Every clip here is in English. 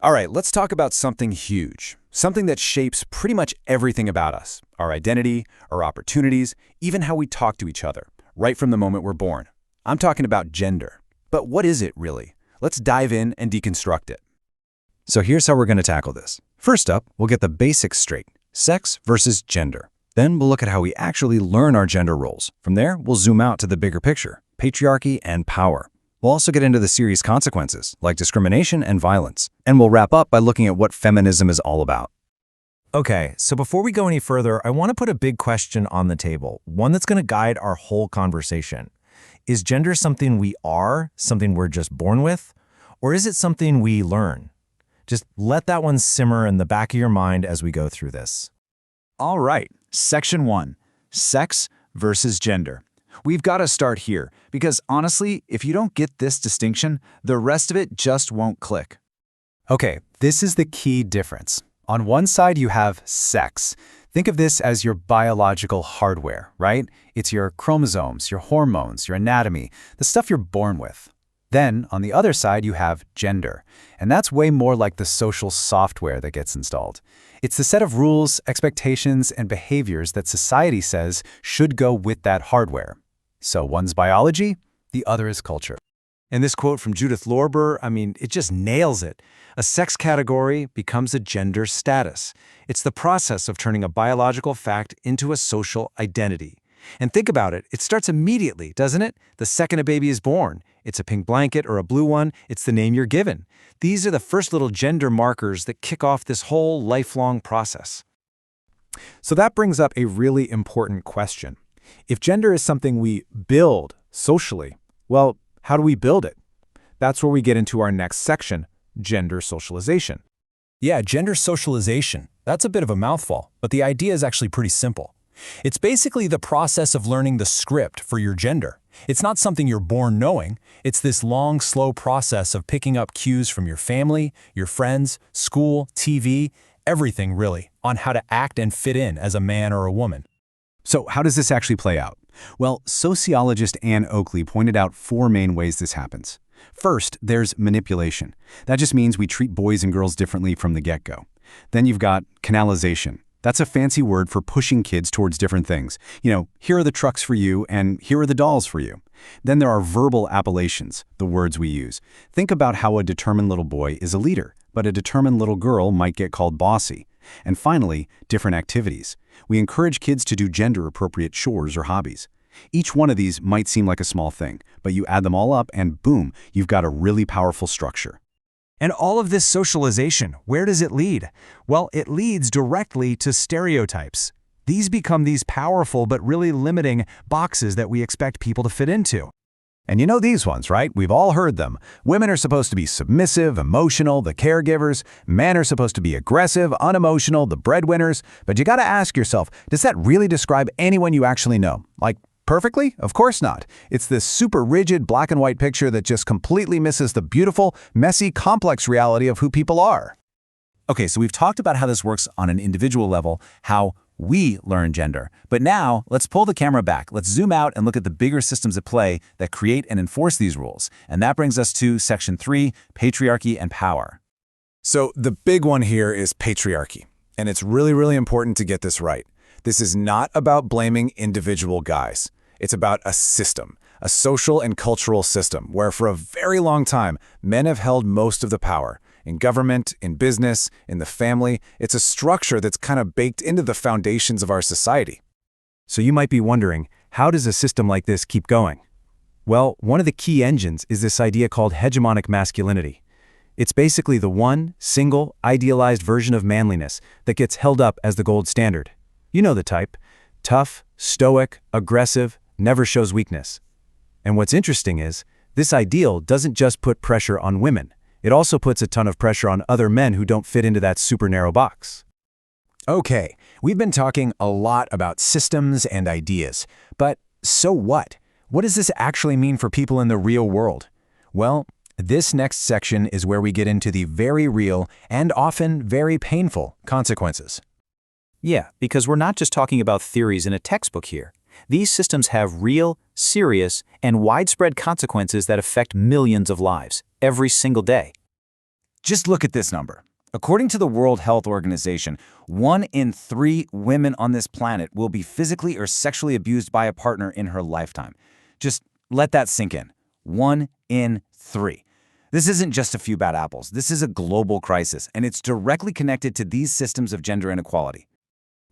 All right, let's talk about something huge, something that shapes pretty much everything about us, our identity, our opportunities, even how we talk to each other, right from the moment we're born. I'm talking about gender. But what is it really? Let's dive in and deconstruct it. So here's how we're going to tackle this. First up, we'll get the basics straight, sex versus gender. Then we'll look at how we actually learn our gender roles. From there, we'll zoom out to the bigger picture, patriarchy and power. We'll also get into the serious consequences, like discrimination and violence. And we'll wrap up by looking at what feminism is all about. Okay, so before we go any further, I want to put a big question on the table, one that's going to guide our whole conversation. Is gender something we are, something we're just born with, or is it something we learn? Just let that one simmer in the back of your mind as we go through this. All right, Section 1, Sex versus Gender. We've got to start here, because honestly, if you don't get this distinction, the rest of it just won't click. Okay, this is the key difference. On one side, you have sex. Think of this as your biological hardware, right? It's your chromosomes, your hormones, your anatomy, the stuff you're born with. Then, on the other side, you have gender. And that's way more like the social software that gets installed. It's the set of rules, expectations, and behaviors that society says should go with that hardware. So one's biology, the other is culture. And this quote from Judith Lorber, it just nails it. A sex category becomes a gender status. It's the process of turning a biological fact into a social identity. And think about it, it starts immediately, doesn't it? The second a baby is born. It's a pink blanket or a blue one, it's the name you're given. These are the first little gender markers that kick off this whole lifelong process. So that brings up a really important question. If gender is something we build socially, well, how do we build it? That's where we get into our next section, gender socialization. Yeah, gender socialization. That's a bit of a mouthful, but the idea is actually pretty simple. It's basically the process of learning the script for your gender. It's not something you're born knowing. It's this long, slow process of picking up cues from your family, your friends, school, TV, everything really, on how to act and fit in as a man or a woman. So how does this actually play out? Well, sociologist Ann Oakley pointed out 4 main ways this happens. First, there's manipulation. That just means we treat boys and girls differently from the get-go. Then you've got canalization. That's a fancy word for pushing kids towards different things. Here are the trucks for you, and here are the dolls for you. Then there are verbal appellations, the words we use. Think about how a determined little boy is a leader, but a determined little girl might get called bossy. And finally, different activities. We encourage kids to do gender-appropriate chores or hobbies. Each one of these might seem like a small thing, but you add them all up and boom, you've got a really powerful structure. And all of this socialization, where does it lead? Well, it leads directly to stereotypes. These become these powerful but really limiting boxes that we expect people to fit into. And you know these ones, right? We've all heard them. Women are supposed to be submissive, emotional, the caregivers. Men are supposed to be aggressive, unemotional, the breadwinners. But you gotta ask yourself, does that really describe anyone you actually know? Like, perfectly? Of course not. It's this super rigid black and white picture that just completely misses the beautiful, messy, complex reality of who people are. Okay, so we've talked about how this works on an individual level, how we learn gender. But now, let's pull the camera back. Let's zoom out and look at the bigger systems at play that create and enforce these rules. And that brings us to Section 3, patriarchy and power. So the big one here is patriarchy. And it's really, really important to get this right. This is not about blaming individual guys. It's about a system, a social and cultural system, where for a very long time, men have held most of the power. In government, in business, in the family, it's a structure that's kind of baked into the foundations of our society. So you might be wondering, how does a system like this keep going? Well, one of the key engines is this idea called hegemonic masculinity. It's basically the one, single, idealized version of manliness that gets held up as the gold standard. You know the type. Tough, stoic, aggressive, never shows weakness. And what's interesting is, this ideal doesn't just put pressure on women. It also puts a ton of pressure on other men who don't fit into that super narrow box. Okay, we've been talking a lot about systems and ideas. But so what? What does this actually mean for people in the real world? Well, this next section is where we get into the very real and often very painful consequences. Yeah, because we're not just talking about theories in a textbook here. These systems have real, serious, and widespread consequences that affect millions of lives every single day. Just look at this number. According to the World Health Organization, 1 in 3 women on this planet will be physically or sexually abused by a partner in her lifetime. Just let that sink in. 1 in 3. This isn't just a few bad apples. This is a global crisis, and it's directly connected to these systems of gender inequality.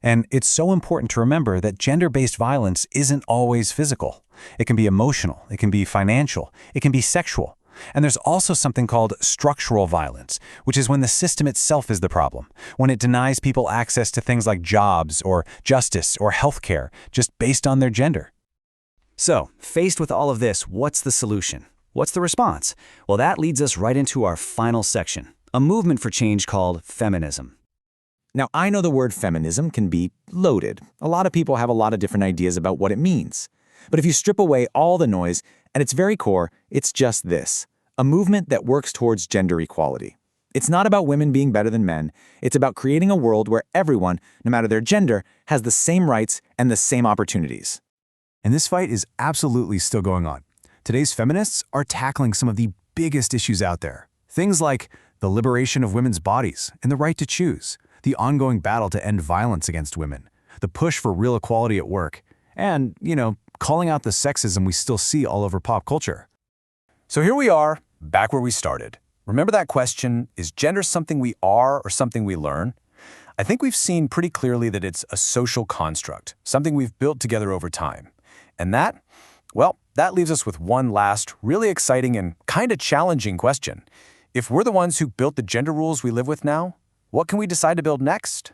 And it's so important to remember that gender-based violence isn't always physical. It can be emotional, it can be financial, it can be sexual. And there's also something called structural violence, which is when the system itself is the problem, when it denies people access to things like jobs or justice or healthcare just based on their gender. So, faced with all of this, what's the solution? What's the response? Well, that leads us right into our final section, a movement for change called feminism. Now, I know the word feminism can be loaded. A lot of people have a lot of different ideas about what it means. But if you strip away all the noise, at its very core, it's just this: a movement that works towards gender equality. It's not about women being better than men. It's about creating a world where everyone, no matter their gender, has the same rights and the same opportunities. And this fight is absolutely still going on. Today's feminists are tackling some of the biggest issues out there. Things like the liberation of women's bodies and the right to choose, the ongoing battle to end violence against women, the push for real equality at work, and, calling out the sexism we still see all over pop culture. So here we are, back where we started. Remember that question, is gender something we are or something we learn? I think we've seen pretty clearly that it's a social construct, something we've built together over time. And that leaves us with one last, really exciting and kind of challenging question. If we're the ones who built the gender rules we live with now, what can we decide to build next?